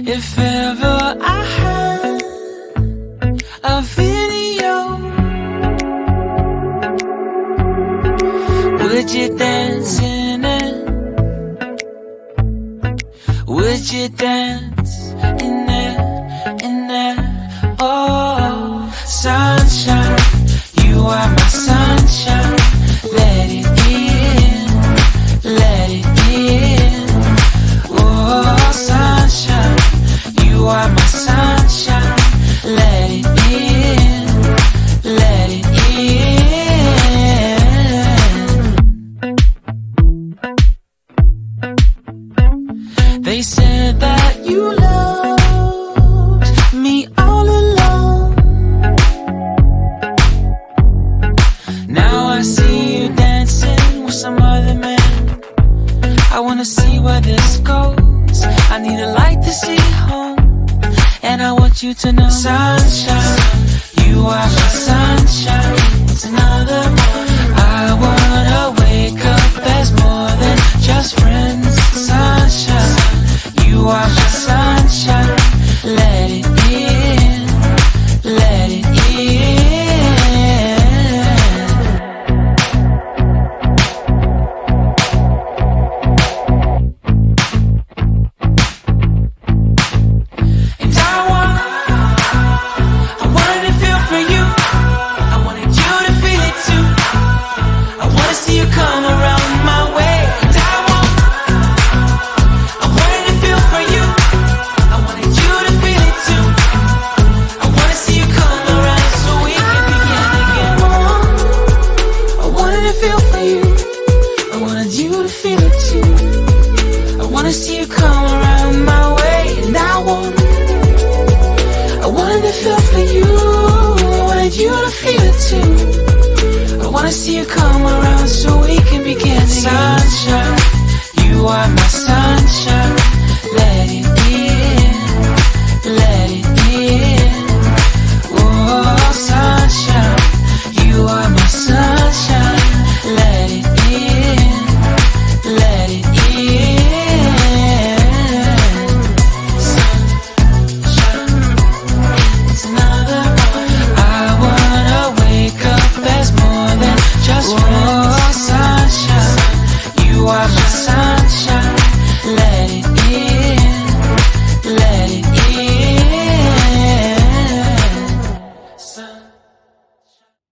If ever I had a video, would you dance in it? Would you dance in it, in it? Oh, sunshine, you are my sunshine. Let it in, let it in. Oh, sunshine, you are my sunshine. Let it in, let it in. They said that you loved me all along. Now I see you dancing with some other man. I wanna see where this goes. I need a light to see home, and I want you to know, sunshine, you are my sunshine. It's another morning. I wanna wake up as more than just friends. Sunshine, you are my sunshine. Let it in, let it in. In Taiwan, I wanted to feel for you. I wanted you to feel it too. I wanna see you come around my way. In Taiwan, I wanted to feel for you. I wanted you to feel it too. I wanna see you come around so we can begin again. I wanted to feel for you. I wanted you to feel it too. I wanna see you come around my way. And I wanted to feel for you. I wanted you to feel it too. I wanna see you come around so we can begin again. Sunshine, you are my sunshine. Let it in, let it in. Oh, sunshine, you are my sunshine. Let it in, let it in. Sunshine, it's another morning. I wanna wake up as more than just one.